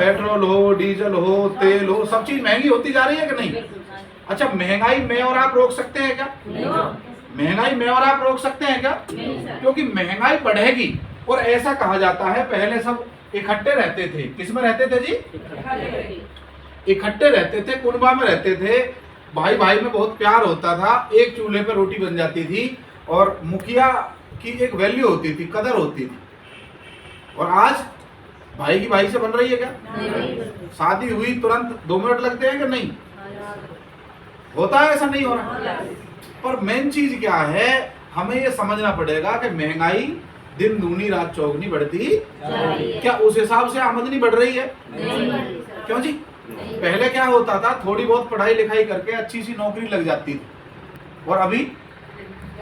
Petrol हो, diesel हो, तेल हो, सब चीज महंगी होती जा रही है कि नहीं? अच्छा, महंगाई मैं और आप रोक सकते हैं क्या? महंगाई मैं और आप रोक सकते हैं क्या? क्योंकि महंगाई बढ़ेगी। और ऐसा कहा जाता है पहले सब इकट्ठे रहते थे। किसमें रहते थे जी? इकट्ठे रहते थे, कुनबा में रहते थे, भाई भाई में बहुत प्यार होता था, एक चूल्हे पर रोटी बन जाती थी और मुखिया की एक वैल्यू होती थी, कदर होती थी। और आज भाई की भाई से बन रही है क्या? शादी हुई तुरंत 2 मिनट लगते हैं कि नहीं? होता है, ऐसा नहीं हो रहा। पर मेन चीज क्या है, हमें ये समझना पड़ेगा कि महंगाई दिन दूनी रात चौगुनी बढ़ती, क्या उस हिसाब से आमदनी बढ़ रही है? क्यों जी? पहले क्या होता था, थोड़ी बहुत पढ़ाई लिखाई करके अच्छी सी नौकरी लग जाती थी, और अभी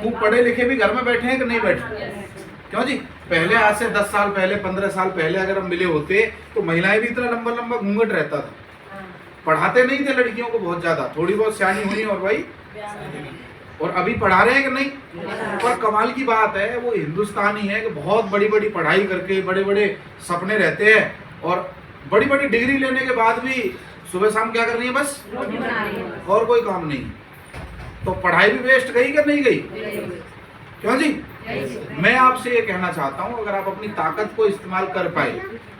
वो पढ़े लिखे भी घर में बैठे हैं कि नहीं बैठे? क्यों जी? पहले आज से 10 साल पहले, 15 साल पहले अगर हम मिले होते तो महिलाएं भी इतना लंबा लंबा घूंघट रहता था, पढ़ाते नहीं थे लड़कियों को बहुत ज्यादा, थोड़ी बहुत सियानी हुई और भाई, और अभी पढ़ा रहे हैं कि नहीं? पर कमाल की बात है, वो हिंदुस्तानी है कि बहुत बड़ी बड़ी पढ़ाई करके बड़े बड़े सपने रहते हैं, और बड़ी बड़ी डिग्री लेने के बाद भी सुबह शाम क्या करनी है? बस और कोई काम नहीं। तो पढ़ाई भी वेस्ट गई कि नहीं गई? क्यों जी? मैं आपसे ये कहना चाहता हूं, अगर आप अपनी ताकत को इस्तेमाल कर पाए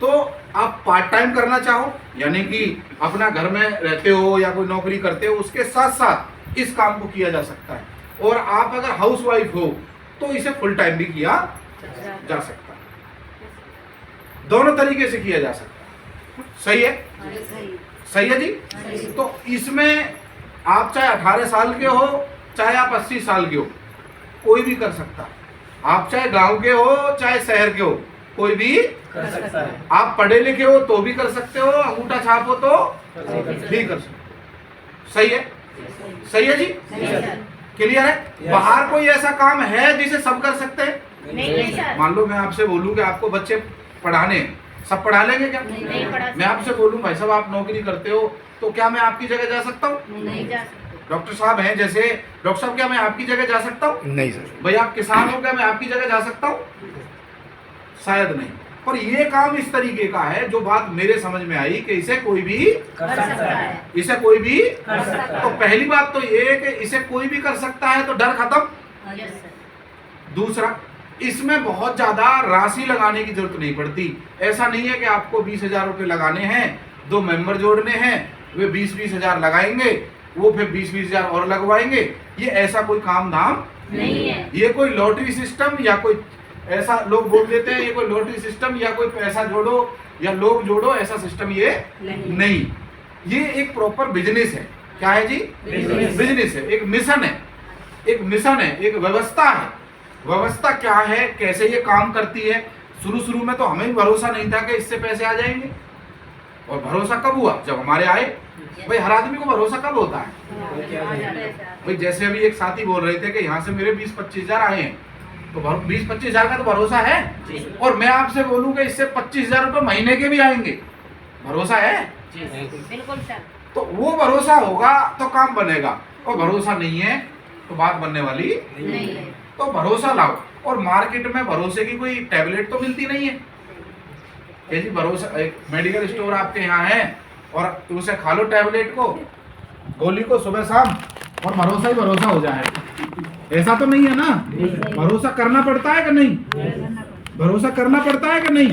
तो आप पार्ट टाइम करना चाहो, यानी कि अपना घर में रहते हो या कोई नौकरी करते हो, उसके साथ साथ इस काम को किया जा सकता है। और आप अगर हाउस वाइफ हो तो इसे फुल टाइम भी किया जा सकता है, दोनों तरीके से किया जा सकता है। सही है? सही है जी? तो इसमें आप चाहे 18 साल के हो, चाहे आप 80 साल के हो, कोई भी कर सकता है। आप चाहे गांव के हो चाहे शहर के हो, कोई भी कर सकता है। आप पढ़े लिखे हो तो भी कर सकते हो, अंगूठा छाप हो तो भी कर सकते हो। सही है? सही है जी? क्लियर है? बाहर कोई ऐसा काम है जिसे सब कर सकते हैं? नहीं। मान लो मैं आपसे बोलूं कि आपको बच्चे पढ़ाने, सब पढ़ा लेंगे क्या? नहीं। मैं आपसे बोलूं भाई साहब आप नौकरी करते हो, तो क्या मैं आपकी जगह जा सकता हूँ? नहीं जा सकता। डॉक्टर साहब हैं जैसे, डॉक्टर साहब क्या मैं आपकी जगह जा सकता हूँ? नहीं सर। भाई आप किसान हो, क्या मैं आपकी जगह जा सकता हूँ? शायद नहीं। पर ये काम इस तरीके का है, जो बात मेरे समझ में आई कि इसे कोई भी कर सकता है, इसे कोई भी कर सकता है। तो पहली बात तो ये कि इसे कोई भी कर सकता है, तो डर खत्म। दूसरा, इसमें बहुत ज्यादा राशि लगाने की जरूरत नहीं पड़ती। ऐसा नहीं है कि आपको 20,000 रुपए लगाने हैं, 2 मेंबर जोड़ने हैं, वे 20-20 हजार लगाएंगे, वो फिर 20-20 हजार और लगवाएंगे। ये ऐसा कोई काम धाम नहीं है। ये कोई लॉटरी सिस्टम या कोई ऐसा लोग बोल देते हैं, ये कोई लॉटरी सिस्टम या कोई पैसा जोड़ो या लोग जोड़ो, ऐसा सिस्टम ये नहीं। ये एक प्रॉपर बिजनेस है। क्या है जी? बिजनेस है, एक मिशन है, एक मिशन है, एक व्यवस्था है। व्यवस्था क्या है, कैसे ये काम करती है? शुरू में तो हमें भी भरोसा नहीं था कि इससे पैसे आ जाएंगे, और भरोसा कब हुआ? जब हमारे आए। भाई हर आदमी को भरोसा कब होता है? भाई जैसे अभी एक साथी बोल रहे थे कि यहाँ से मेरे 20-25 हजार आए हैं, तो 20-25 हजार का तो भरोसा है। और मैं आपसे बोलूँ कि इससे 25 हजार रुपये महीने के भी आएंगे, भरोसा है? बिल्कुल सर। तो वो भरोसा होगा तो काम बनेगा, और भरोसा नहीं है तो बात बनने वाली नहीं है। तो भरोसा लाओ। और मार्केट में भरोसे की कोई टैबलेट तो मिलती नहीं है कि जी भरोसा, एक मेडिकल स्टोर आपके यहाँ है और उसे खा लो टैबलेट को, गोली को सुबह शाम, और भरोसा ही भरोसा हो जाए। ऐसा तो नहीं है ना। भरोसा करना पड़ता है कि नहीं? भरोसा करना पड़ता है कि नहीं?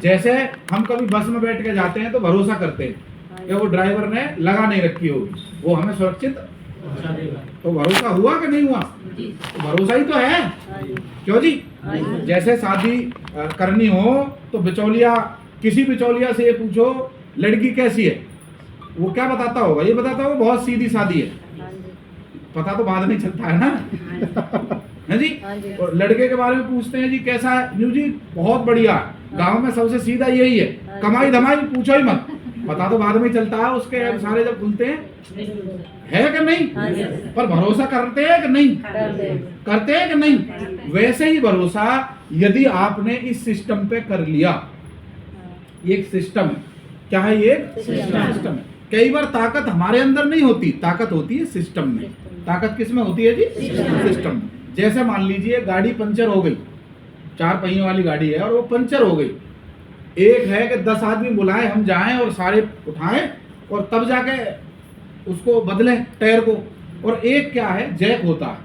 जैसे हम कभी बस में बैठ के जाते हैं तो भरोसा करते हैं कि वो ड्राइवर ने लगा नहीं रखी होगी, वो हमें सुरक्षित, तो भरोसा हुआ कि नहीं हुआ? तो भरोसा ही तो है। क्यों जी? जैसे शादी करनी हो तो बिचौलिया, किसी बिचौलिया से ये पूछो लड़की कैसी है, वो क्या बताता होगा? ये बताता होगा बहुत सीधी सादी है। पता तो बाद में चलता है ना। है जी? और लड़के के बारे में पूछते हैं जी कैसा है, न्यू जी बहुत बढ़िया, गांव में सबसे सीधा यही है, कमाई धमाई पूछो ही मत। पता तो बाद में चलता है, उसके सारे जब खुलते हैं, है कि नहीं? पर भरोसा करते हैं कि नहीं? करते हैं कि नहीं? वैसे ही भरोसा यदि आपने इस सिस्टम पे कर लिया, ये एक सिस्टम है। क्या है ये? सिस्टम है। कई बार ताकत हमारे अंदर नहीं होती, ताकत होती है सिस्टम में। ताकत किस में होती है जी? सिस्टम में। जैसे मान लीजिए गाड़ी पंचर हो गई, 4 पहियों वाली गाड़ी है और वो पंचर हो गई, एक है कि 10 आदमी बुलाएं, हम जाएं और सारे उठाएं और तब जाके उसको बदलें टायर को। और एक क्या है, जैक होता है,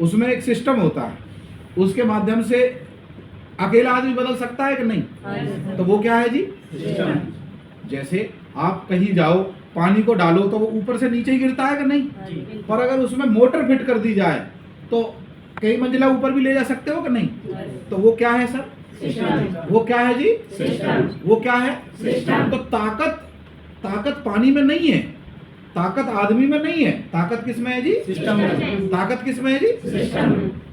उसमें एक सिस्टम होता है, उसके माध्यम से अकेला आदमी बदल सकता है कि नहीं? तो वो क्या है जी? सिस्टम। जैसे आप कहीं जाओ, पानी को डालो तो वो ऊपर से नीचे ही गिरता है कि नहीं? पर अगर उसमें मोटर फिट कर दी जाए तो कई मंजिला ऊपर भी ले जा सकते हो कि नहीं? तो वो क्या है सर? सिस्टम। वो क्या है जी? सिस्टम। वो क्या है? सिस्टम। तो ताकत पानी में नहीं है, ताकत आदमी में नहीं है, ताकत किस में है जी? सिस्टम में। ताकत किस में है जी? सिस्टम।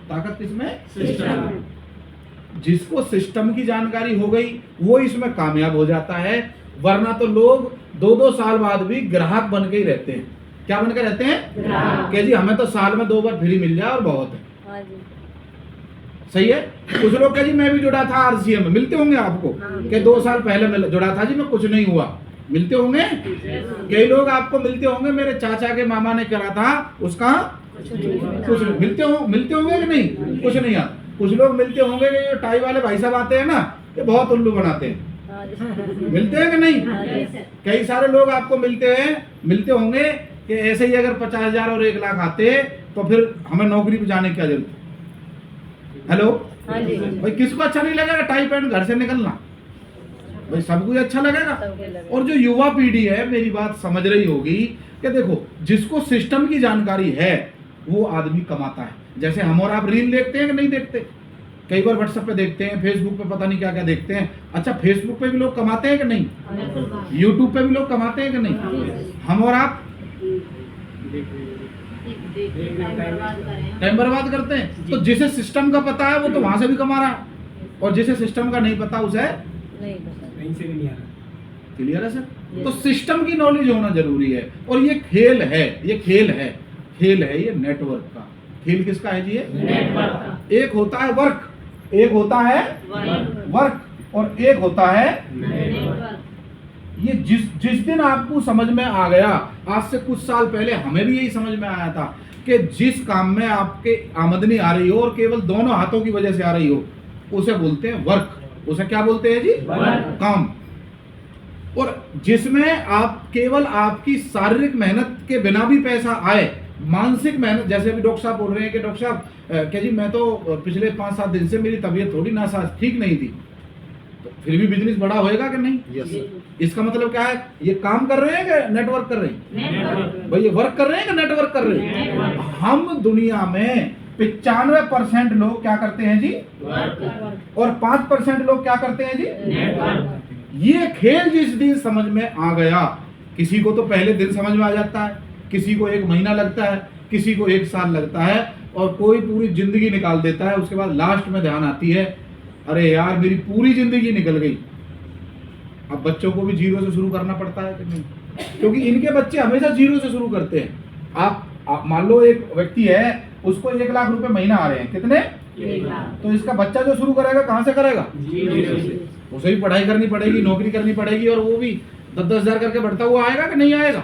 ताकत किस में? सिस्टम। जिसको सिस्टम की जानकारी हो गई वो इसमें कामयाब हो जाता है, वरना तो लोग 2-2 साल बाद भी ग्राहक बन के ही रहते हैं। क्या बन के रहते हैं? कि जी हमें तो साल में 2 बार फ्री मिल जाए और बहुत है। सही है। कुछ लोग कह जी मैं भी जुड़ा था आरसीएम में, मिलते होंगे आपको कि 2 साल पहले जुड़ा था जी, मैं कुछ नहीं हुआ, मिलते होंगे। कई लोग आपको मिलते होंगे, मेरे चाचा के मामा ने करा था, उसका कुछ मिलते होंगे कि नहीं? कुछ नहीं आता। कुछ लोग मिलते होंगे कि ये टाई वाले भाई साहब आते हैं ना, ये बहुत उल्लू बनाते हैं, मिलते हैं कि नहीं? कई सारे लोग आपको मिलते होंगे कि ऐसे ही अगर 50,000 और 1 लाख आते तो फिर हमें नौकरी पे जाने की क्या जरूरत? हेलो भाई, किसको अच्छा नहीं लगेगा टाई पैंट घर से निकलना? भाई सबको अच्छा लगेगा। और जो युवा पीढ़ी है, मेरी बात समझ रही होगी कि देखो, जिसको सिस्टम की जानकारी है वो आदमी कमाता है। जैसे हम और आप रील देखते हैं कि नहीं देखते? कई बार व्हाट्सएप पे देखते हैं, फेसबुक पे पता नहीं क्या क्या देखते हैं। अच्छा, फेसबुक पे भी लोग कमाते हैं कि नहीं? यूट्यूब पे भी लोग कमाते हैं कि नहीं? हम और आप टाइम बर्बाद करते हैं। तो जिसे सिस्टम का पता है वो तो वहां से भी कमा रहा है, और जिसे सिस्टम का नहीं पता उसे नहीं से भी नहीं आ रहा। क्लियर है सर? तो सिस्टम की नॉलेज होना जरूरी है। और ये खेल है, ये नेटवर्क का खेल। किसका है जी? ये नेटवर्क का। एक होता है वर्क, एक होता है वर्क, और एक होता है नेटवर्क। ये जिस दिन आपको समझ में आ गया, आज से कुछ साल पहले हमें भी यही समझ में आया था कि जिस काम में आपके आमदनी आ रही हो और केवल दोनों हाथों की वजह से आ रही हो, उसे बोलते हैं वर्क। उसे क्या बोलते हैं जी? काम। और जिसमें आप केवल आपकी शारीरिक मेहनत के बिना भी पैसा आए, मानसिक मेहनत, जैसे अभी डॉक्टर साहब बोल रहे हैं कि डॉक्टर साहब क्या जी मैं तो पिछले 5-7 दिन से मेरी तबीयत थोड़ी नासाज ठीक नहीं थी, तो फिर भी बिजनेस बड़ा होएगा कि नहीं? yes, इसका मतलब क्या है? ये काम कर रहे हैं कि नेटवर्क कर रहे हैं? भाई ये वर्क कर रहे हैं कि नेटवर्क कर रहे हैं? हम दुनिया में 95% लोग क्या करते हैं जी? और 5% लोग क्या करते हैं जी? ये खेल जिस दिन समझ में आ गया, किसी को तो पहले दिन समझ में आ जाता है, किसी को 1 महीना लगता है, किसी को 1 साल लगता है, और कोई पूरी जिंदगी निकाल देता है। उसके बाद लास्ट में ध्यान आती है, अरे यार मेरी पूरी जिंदगी निकल गई। अब बच्चों को भी 0 से शुरू करना पड़ता है कि नहीं? क्योंकि इनके बच्चे हमेशा 0 से शुरू करते हैं। आप मान लो एक व्यक्ति है, उसको 1 लाख रुपए महीना आ रहे हैं, कितने? 1 लाख। तो इसका बच्चा जो शुरू करेगा कहां से करेगा? 0 से। उसे भी पढ़ाई करनी पड़ेगी, नौकरी करनी पड़ेगी, और वो भी 10-10 हजार करके बढ़ता हुआ आएगा कि नहीं आएगा?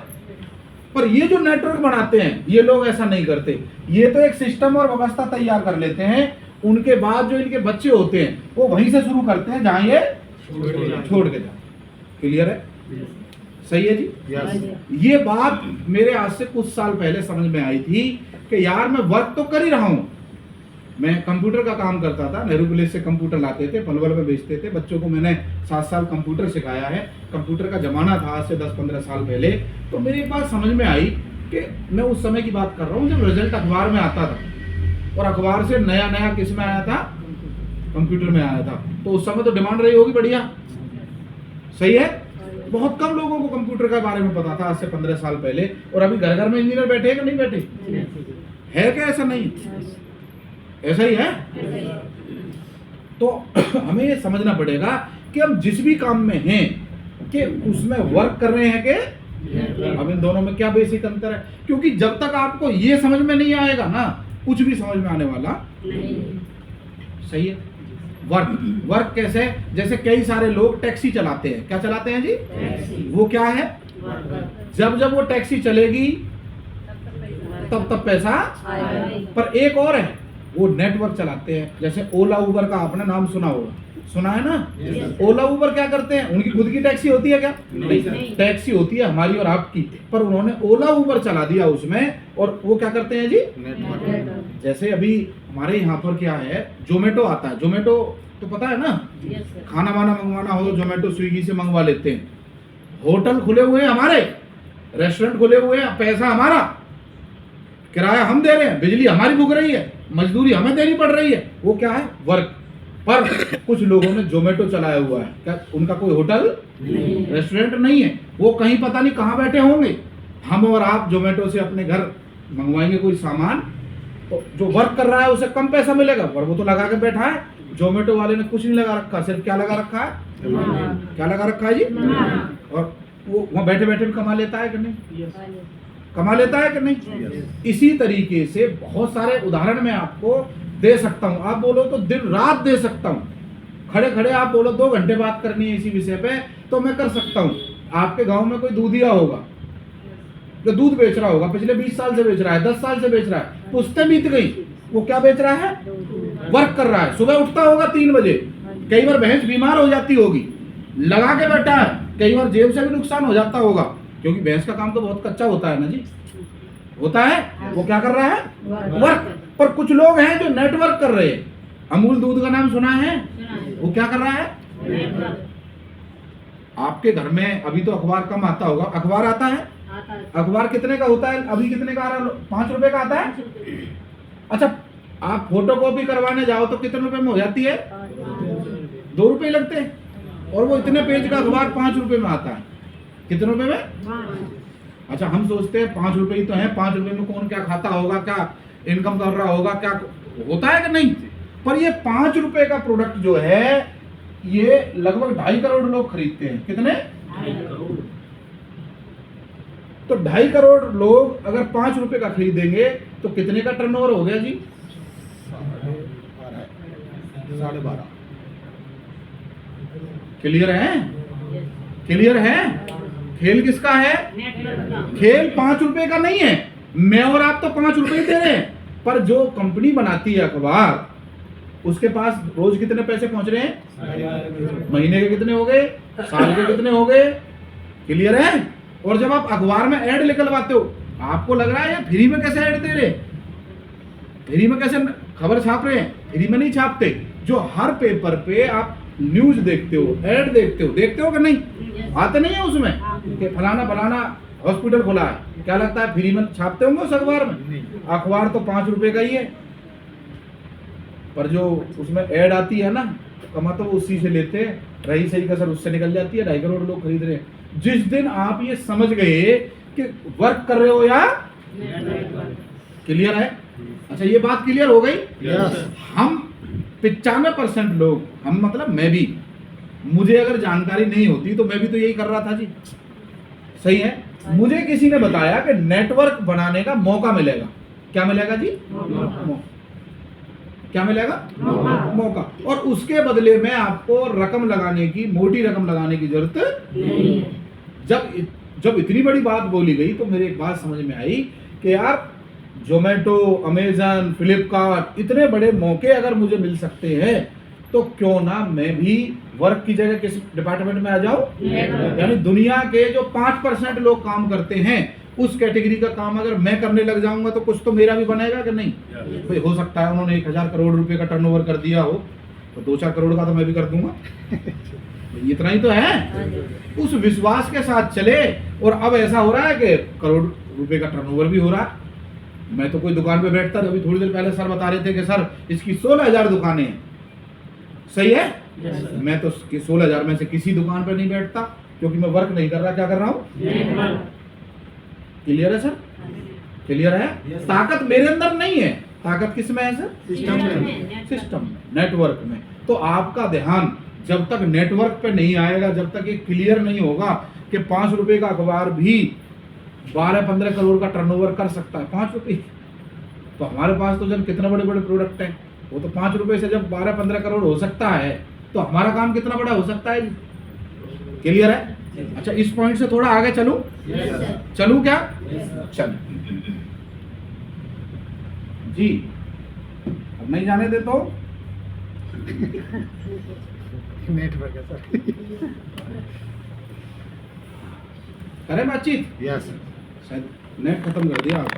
पर ये जो नेटवर्क बनाते हैं, ये लोग ऐसा नहीं करते। ये तो एक सिस्टम और व्यवस्था तैयार कर लेते हैं, उनके बाद जो इनके बच्चे होते हैं वो वहीं से शुरू करते हैं जहां ये छोड़ के जाते। क्लियर है? सही है जी? yes. ये बात मेरे आज से कुछ साल पहले समझ में आई थी कि यार मैं वर्क तो कर ही रहा हूं। मैं कंप्यूटर का काम करता था, नेहरू विलेज से कंप्यूटर लाते थे, पलवल में बेचते थे। बच्चों को मैंने 7 साल कंप्यूटर सिखाया है। कंप्यूटर का जमाना था आज से 10-15 साल पहले। तो मेरी एक बात समझ में आई कि मैं उस समय की बात कर रहा हूँ जब रिजल्ट अखबार में आता था, और अखबार से नया किस में आया था? कंप्यूटर में आया था। तो उस समय तो डिमांड रही होगी बढ़िया। सही है? बहुत कम लोगों को कंप्यूटर के बारे में पता था आज से 15 साल पहले, और अभी घर घर में इंजीनियर बैठे हैं कि नहीं बैठे? है क्या? ऐसा नहीं, ऐसा ही है। तो हमें ये समझना पड़ेगा कि हम जिस भी काम में हैं कि उसमें वर्क कर रहे हैं कि अब इन दोनों में क्या बेसिक अंतर है? क्योंकि जब तक आपको ये समझ में नहीं आएगा ना, कुछ भी समझ में आने वाला नहीं। सही है? वर्क कैसे? जैसे कई सारे लोग टैक्सी चलाते हैं। क्या चलाते हैं जी? टैक्सी। वो क्या है? जब वो टैक्सी चलेगी तब पैसा आएगा। पर एक और है, वो नेटवर्क चलाते हैं। जैसे ओला उबर का आपने नाम सुना होगा, सुना है ना? ओला उबर क्या करते हैं? उनकी खुद की टैक्सी होती है क्या? नहीं, टैक्सी होती है हमारी और आपकी, पर उन्होंने ओला उबर चला दिया उसमें, और वो क्या करते हैं जी? जैसे अभी हमारे यहाँ पर क्या है, जोमेटो आता है। जोमेटो तो पता है ना, खाना वाना मंगवाना हो तो जोमेटो स्विगी से मंगवा लेते हैं। होटल खुले हुए हैं हमारे, रेस्टोरेंट खुले हुए हैं, पैसा हमारा, किराया हम दे रहे हैं, बिजली हमारी भुग रही है, मजदूरी हमें देनी पड़ रही है। वो क्या है? वर्क। पर कुछ लोगों ने जोमेटो चलाया हुआ है, क्या उनका कोई होटल रेस्टोरेंट नहीं है, वो कहीं पता नहीं कहाँ बैठे होंगे। हम और आप जोमेटो से अपने घर मंगवाएंगे कोई सामान, तो जो वर्क कर रहा है उसे कम पैसा मिलेगा, पर वो तो लगा के बैठा है। जोमेटो वाले ने कुछ नहीं लगा रखा, सिर्फ क्या लगा रखा है? क्या लगा रखा है जी? और वो वहाँ बैठे बैठे भी कमा लेता है कि नहीं? कमा लेता है कि नहीं? इसी तरीके से बहुत सारे उदाहरण मैं आपको दे सकता हूं। आप बोलो तो दिन रात दे सकता हूं, खड़े खड़े आप बोलो 2 घंटे बात करनी है इसी विषय पे तो मैं कर सकता हूं। आपके गांव में कोई दूधिया होगा जो दूध बेच रहा होगा, पिछले 20 साल से बेच रहा है, 10 साल से बेच रहा है, पुश्तें बीत गई, वो क्या बेच रहा है? वर्क कर रहा है। सुबह उठता होगा 3 बजे, कई बार भैंस बीमार हो जाती होगी, लगा के बैठा है, कई बार जेब से भी नुकसान हो जाता होगा, क्योंकि भैंस का काम तो बहुत कच्चा होता है ना जी, होता है। वो क्या कर रहा है? वर्क। पर कुछ लोग हैं जो नेटवर्क कर रहे हैं। अमूल दूध का नाम सुना है? वो क्या कर रहा है? आपके घर में अभी तो अखबार कम आता होगा, अखबार आता है? अखबार कितने का होता है अभी? कितने का आ रहा है? 5 रुपए का आता है। अच्छा, आप फोटो कॉपी करवाने जाओ तो कितने रुपए में हो जाती है? 2 रुपए लगते हैं, और वो इतने पेज का अखबार 5 रुपए में आता है। कितने रुपए में? अच्छा, हम सोचते हैं 5 रुपए ही तो है, 5 रुपए में कौन क्या खाता होगा, क्या इनकम कर रहा होगा, क्या होता है कि नहीं? पर ये 5 रुपए का प्रोडक्ट जो है, ये लगभग 2.5 करोड़ लोग खरीदते हैं। कितने? 2.5 करोड़। तो 2.5 करोड़ लोग अगर 5 रुपए का खरीदेंगे तो कितने का टर्नओवर हो गया जी? 12.5। क्लियर है? क्लियर है? खेल किसका है? खेल 5 रुपए का नहीं है। मैं और आप तो 5 रुपए दे रहे हैं, पर जो कंपनी बनाती है अखबार, उसके पास रोज कितने पैसे पहुंच रहे हैं? महीने के कितने हो गए? साल के कितने हो गए? क्लियर है? और जब आप अखबार में ऐड निकलवाते हो, आपको लग रहा है ये फ्री में कैसे ऐड दे रहे, फ्री में कैसे खबर छाप रहे हैं? फ्री में नहीं छापते। जो हर पेपर पे आप न्यूज देखते हो, ऐड देखते हो कि नहीं? आते नहीं है उसमें कि फलाना फलाना हॉस्पिटल खुला है, क्या लगता है फ्री में छापते होंगे उस अखबार में? अखबार तो 5 रुपए का ही है, पर जो उसमें ऐड आती है ना, कमा तो वो उसी से लेते हैं, रही सही कसर उससे निकल जाती है। 2.5 करोड़ लोग खरीद रहे हैं। जिस दिन आप ये समझ गए कि वर्क कर रहे हो या क्लियर है? अच्छा, ये बात क्लियर हो गई? हम 95% लोग, हम मतलब मैं भी, मुझे अगर जानकारी नहीं होती तो मैं भी तो यही कर रहा था जी, सही है। मुझे किसी ने बताया कि नेटवर्क बनाने का मौका मिलेगा। क्या मिलेगा जी? क्या मिलेगा? मौका। और उसके बदले में आपको रकम लगाने की, मोटी रकम लगाने की जरूरत नहीं है। जब इतनी बड़ी बात बोली गई तो मेरे एक बात समझ में आई कि यार, जोमेटो, अमेजन, फ्लिपकार्ट, इतने बड़े मौके अगर मुझे मिल सकते हैं तो क्यों ना मैं भी वर्क की जगह किस डिपार्टमेंट में आ जाऊं? यानी दुनिया के जो 5% लोग काम करते हैं, उस कैटेगरी का काम अगर मैं करने लग जाऊंगा तो कुछ तो मेरा भी बनेगा कि नहीं? भाई हो सकता है उन्होंने 1000 करोड़ रुपए का टर्नओवर कर दिया हो, तो 2-4 करोड़ का तो मैं भी कर दूंगा। इतना ही तो है। उस विश्वास के साथ चले, और अब ऐसा हो रहा है कि करोड़ रुपए का टर्नओवर भी हो रहा है। मैं तो कोई दुकान पे बैठता था, अभी थोड़ी देर पहले सर बता रहे थे कि सर इसकी 16,000 दुकानें हैं। सही है? मैं तो 16,000 में से किसी दुकान पे नहीं बैठता, क्योंकि मैं वर्क नहीं कर रहा। क्या कर रहा हूँ? क्लियर है सर? क्लियर है? ताकत मेरे अंदर नहीं है, ताकत किस में है सर? सिस्टम में, सिस्टम में, नेटवर्क में। तो आपका ध्यान जब तक नेटवर्क पे नहीं आएगा, जब तक ये क्लियर नहीं होगा कि 5 रुपए का अखबार भी 12-15 करोड़ का टर्नओवर कर सकता है। 5 रुपए, तो हमारे पास तो जब कितने बड़े बड़े प्रोडक्ट हैं, वो तो 5 रुपए से जब 12-15 करोड़ हो सकता है, तो हमारा काम कितना बड़ा हो सकता है? क्लियर है? अच्छा, इस पॉइंट से थोड़ा आगे चलूं? चलूं क्या? चल जी, अब नहीं जाने देता हूं। नेटवर्क है सर। करें बातचीत? यस शायद नेट खत्म कर दिया आप।